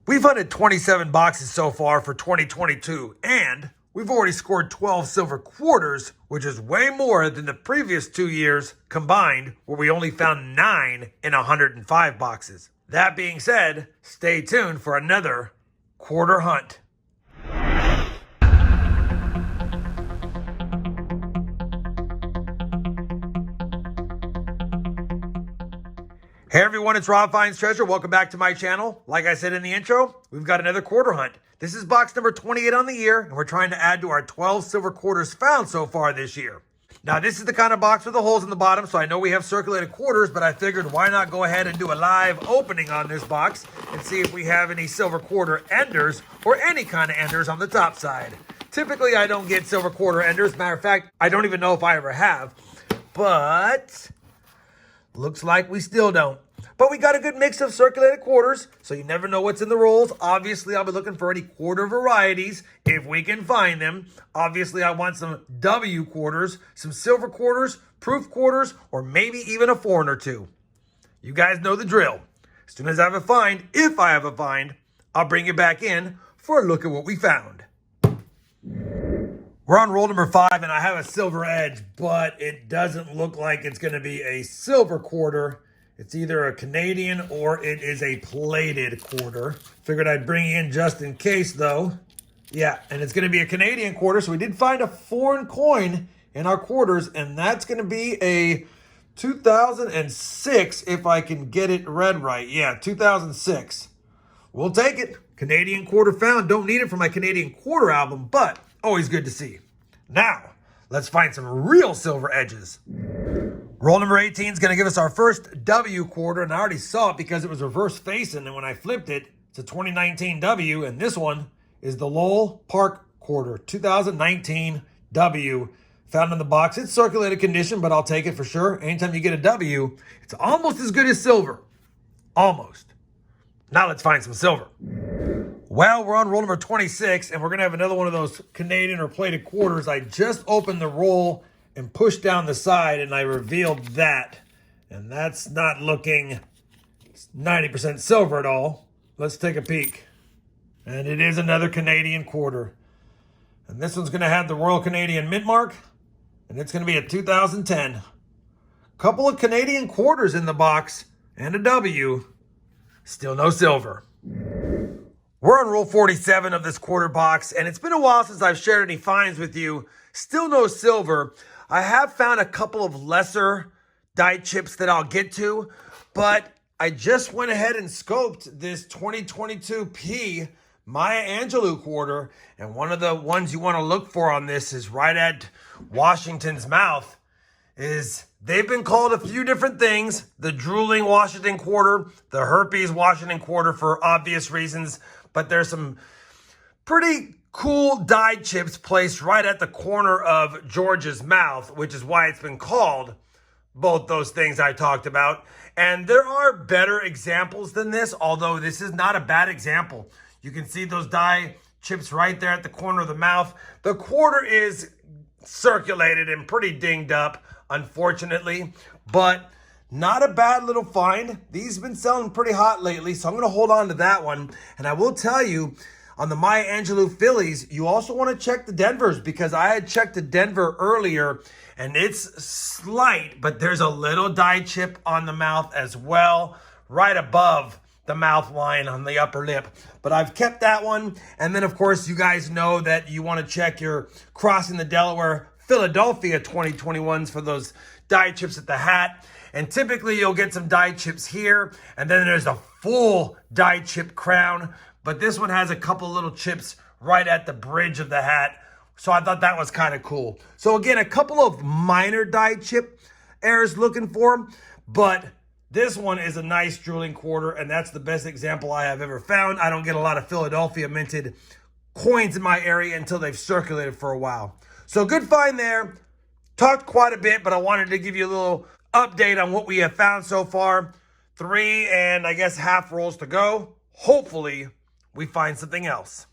We've hunted 27 boxes so far for 2022, and we've already scored 12 silver quarters, which is way more than the previous 2 years combined, where we only found 9 in 105 boxes. That being said, stay tuned for another quarter hunt. Hey everyone, it's RobFindsTreasure. Welcome back to my channel. Like I said in the intro, we've got another quarter hunt. This is box number 28 on the year, and we're trying to add to our 12 silver quarters found so far this year. Now, this is the kind of box with the holes in the bottom, so I know we have circulated quarters, but I figured why not go ahead and do a live opening on this box and see if we have any silver quarter enders or any kind of enders on the top side. Typically, I don't get silver quarter enders. Matter of fact, I don't even know if I ever have, but looks like we still don't. But we got a good mix of circulated quarters, so you never know what's in the rolls. Obviously, I'll be looking for any quarter varieties if we can find them. Obviously, I want some W quarters, some silver quarters, proof quarters, or maybe even a foreign or two. You guys know the drill. As soon as I have a find, if I have a find, I'll bring you back in for a look at what we found. We're on roll number 5, and I have a silver edge, but it doesn't look like it's going to be a silver quarter. It's either a Canadian or it is a plated quarter. Figured I'd bring you in just in case, though. Yeah, and it's going to be a Canadian quarter, so we did find a foreign coin in our quarters, and that's going to be a 2006, if I can get it read right. Yeah, 2006. We'll take it. Canadian quarter found. Don't need it for my Canadian quarter album, but always good to see. Now, let's find some real silver edges. Roll number 18 is going to give us our first W quarter, and I already saw it because it was reverse facing, and when I flipped it, it's a 2019 W, and this one is the Lowell Park quarter, 2019 W, found in the box. It's circulated condition, but I'll take it for sure. Anytime you get a W, it's almost as good as silver. Almost. Now let's find some silver. Well, we're on roll number 26, and we're going to have another one of those Canadian or plated quarters. I just opened the roll and pushed down the side, and I revealed that. And that's not looking 90% silver at all. Let's take a peek. And it is another Canadian quarter. And this one's going to have the Royal Canadian Mint mark, and it's going to be a 2010. Couple of Canadian quarters in the box, and a W. Still no silver. We're on roll 47 of this quarter box, and it's been a while since I've shared any finds with you. Still no silver. I have found a couple of lesser die chips that I'll get to, but I just went ahead and scoped this 2022 P Maya Angelou quarter, and one of the ones you want to look for on this is right at Washington's mouth. They've been called a few different things: the drooling Washington quarter, the herpes Washington quarter for obvious reasons, but there's some pretty cool die chips placed right at the corner of George's mouth, which is why it's been called both those things I talked about. And there are better examples than this, although this is not a bad example. You can see those die chips right there at the corner of the mouth. The quarter is circulated and pretty dinged up, unfortunately, but not a bad little find. These have been selling pretty hot lately, so I'm going to hold on to that one. And I will tell you, on the Maya Angelou Phillies, you also want to check the Denvers, because I had checked the Denver earlier, and it's slight, but there's a little die chip on the mouth as well, right above the mouth line on the upper lip. But I've kept that one. And then, of course, you guys know that you want to check your Crossing the Delaware Philadelphia 2021s for those die chips at the hat. And typically you'll get some die chips here, and then there's a full die chip crown. But this one has a couple little chips right at the bridge of the hat. So I thought that was kind of cool. So again, a couple of minor die chip errors looking for, but this one is a nice drooling quarter, and that's the best example I have ever found. I don't get a lot of Philadelphia minted coins in my area until they've circulated for a while. So good find there. Talked quite a bit, but I wanted to give you a little update on what we have found so far. 3 and I guess half rolls to go. Hopefully we find something else.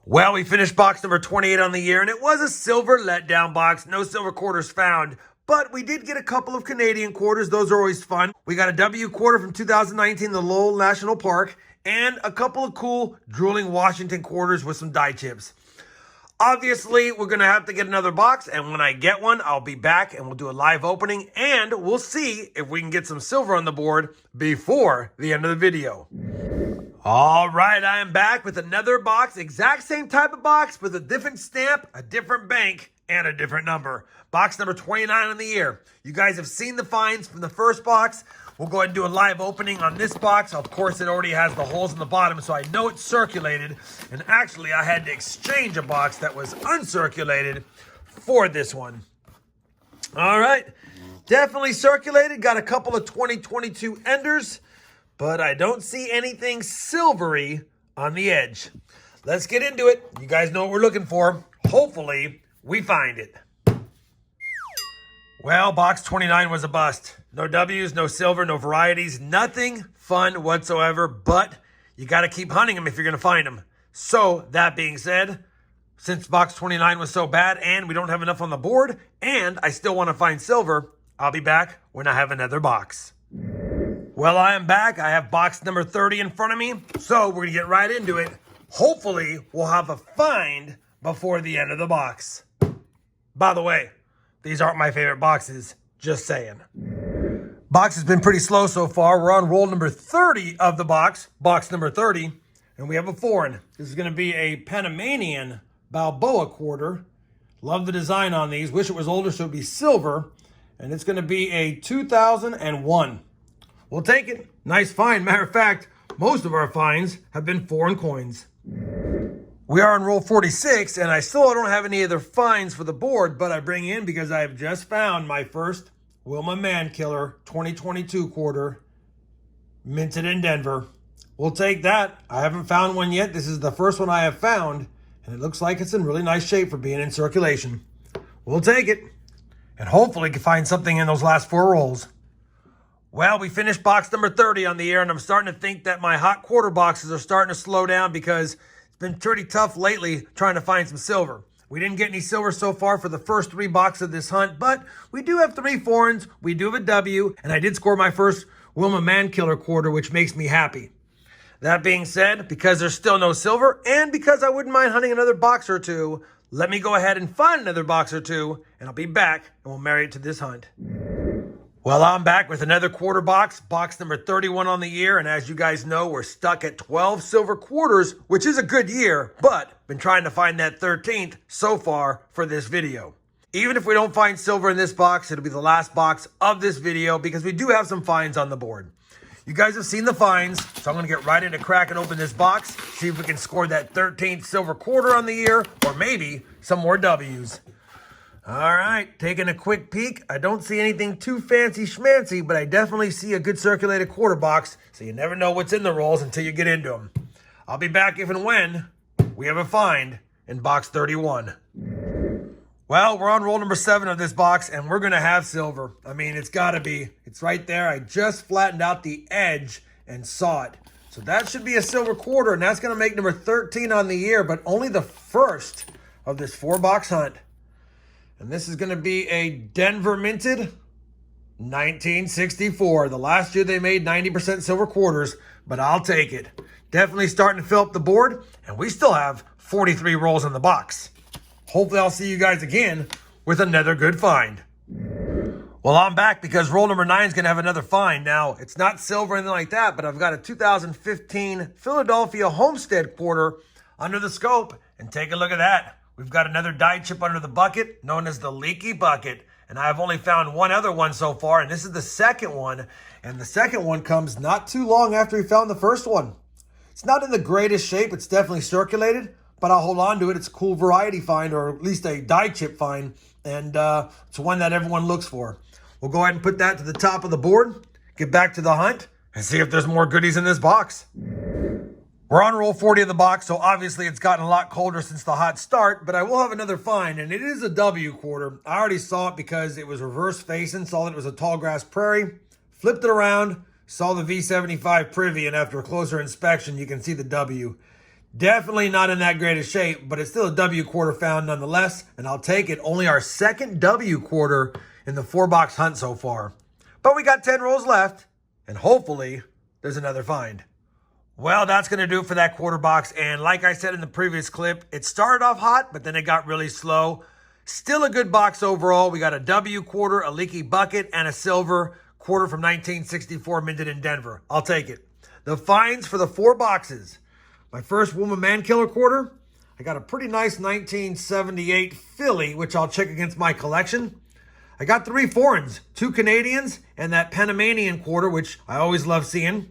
Well, we finished box number 28 on the year, and it was a silver letdown box. No silver quarters found, but we did get a couple of Canadian quarters. Those are always fun. We got a W quarter from 2019, the Lowell National Park, and a couple of cool drooling Washington quarters with some die chips. Obviously, we're going to have to get another box, and when I get one, I'll be back and we'll do a live opening, and we'll see if we can get some silver on the board before the end of the video. All right, I am back with another box, exact same type of box with a different stamp, a different bank, and a different number. Box number 29 on the year. You guys have seen the finds from the first box. We'll go ahead and do a live opening on this box. Of course, it already has the holes in the bottom, so I know it's circulated. And actually, I had to exchange a box that was uncirculated for this one. All right, definitely circulated. Got a couple of 2022 enders, but I don't see anything silvery on the edge. Let's get into it. You guys know what we're looking for. Hopefully, we find it. Well, box 29 was a bust. No W's, no silver, no varieties, nothing fun whatsoever, but you got to keep hunting them if you're going to find them. So, that being said, since box 29 was so bad and we don't have enough on the board and I still want to find silver, I'll be back when I have another box. Well, I am back. I have box number 30 in front of me, so we're going to get right into it. Hopefully, we'll have a find before the end of the box. By the way, these aren't my favorite boxes, just saying. Box has been pretty slow so far. We're on roll number 30 of the box number 30, and we have a foreign. This is going to be a Panamanian Balboa quarter. Love the design on these. Wish it was older so it'd be silver, and it's going to be a 2001. We'll take it. Nice find. Matter of fact, most of our finds have been foreign coins. We are on roll 46, and I still don't have any other finds for the board, but I bring in because I have just found my first Wilma Mankiller 2022 quarter, minted in Denver. We'll take that. I haven't found one yet. This is the first one I have found, and it looks like it's in really nice shape for being in circulation. We'll take it, and hopefully can find something in those last 4 rolls. Well, we finished box number 30 on the air, and I'm starting to think that my hot quarter boxes are starting to slow down because it's been pretty tough lately trying to find some silver. We didn't get any silver so far for the first 3 boxes of this hunt, but we do have 3 foreigns, we do have a W, and I did score my first Wilma Mankiller quarter, which makes me happy. That being said, because there's still no silver, and because I wouldn't mind hunting another box or 2, let me go ahead and find another box or 2, and I'll be back, and we'll marry it to this hunt. Well, I'm back with another quarter box, box number 31 on the year, and as you guys know, we're stuck at 12 silver quarters, which is a good year, but been trying to find that 13th so far for this video. Even if we don't find silver in this box, it'll be the last box of this video because we do have some finds on the board. You guys have seen the finds, so I'm going to get right into cracking open this box, see if we can score that 13th silver quarter on the year, or maybe some more W's. All right, taking a quick peek. I don't see anything too fancy schmancy, but I definitely see a good circulated quarter box, so you never know what's in the rolls until you get into them. I'll be back if and when we have a find in box 31. Well, we're on roll number 7 of this box, and we're going to have silver. I mean, it's got to be. It's right there. I just flattened out the edge and saw it. So that should be a silver quarter, and that's going to make number 13 on the year, but only the first of this 4-box hunt. And this is going to be a Denver minted 1964. The last year they made 90% silver quarters, but I'll take it. Definitely starting to fill up the board, and we still have 43 rolls in the box. Hopefully I'll see you guys again with another good find. Well, I'm back because roll number 9 is going to have another find. Now, it's not silver or anything like that, but I've got a 2015 Philadelphia Homestead quarter under the scope, and take a look at that. We've got another die chip under the bucket, known as the leaky bucket. And I've only found one other one so far, and this is the second one. And the second one comes not too long after we found the first one. It's not in the greatest shape. It's definitely circulated, but I'll hold on to it. It's a cool variety find, or at least a die chip find. And it's one that everyone looks for. We'll go ahead and put that to the top of the board, get back to the hunt, and see if there's more goodies in this box. We're on roll 40 of the box, so obviously it's gotten a lot colder since the hot start, but I will have another find, and it is a W quarter. I already saw it because it was reverse facing, saw that it was a tall grass prairie, flipped it around, saw the V75 privy, and after a closer inspection, you can see the W. Definitely not in that great of shape, but it's still a W quarter found nonetheless, and I'll take it. Only our second W quarter in the 4-box hunt so far. But we got 10 rolls left, and hopefully there's another find. Well, that's going to do it for that quarter box. And like I said in the previous clip, it started off hot, but then it got really slow. Still a good box overall. We got a W quarter, a leaky bucket, and a silver quarter from 1964 minted in Denver. I'll take it. The finds for the 4 boxes. My first Woman Man Killer quarter. I got a pretty nice 1978 Philly, which I'll check against my collection. I got 3 foreigns, 2 Canadians, and that Panamanian quarter, which I always love seeing.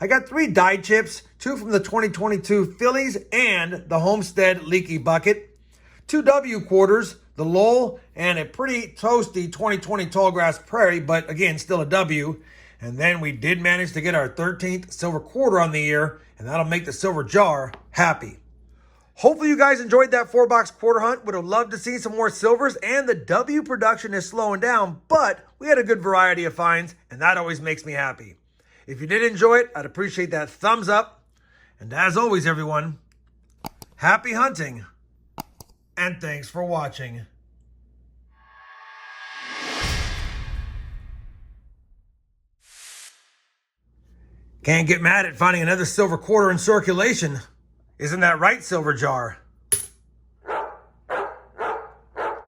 I got 3 die chips, 2 from the 2022 Phillies and the Homestead Leaky Bucket, 2 W quarters, the Lowell, and a pretty toasty 2020 Tallgrass Prairie, but again, still a W. And then we did manage to get our 13th silver quarter on the year, and that'll make the silver jar happy. Hopefully you guys enjoyed that 4-box quarter hunt. Would have loved to see some more silvers, and the W production is slowing down, but we had a good variety of finds, and that always makes me happy. If you did enjoy it, I'd appreciate that thumbs up. And as always, everyone, happy hunting, and thanks for watching. Can't get mad at finding another silver quarter in circulation. Isn't that right, Silver Jar?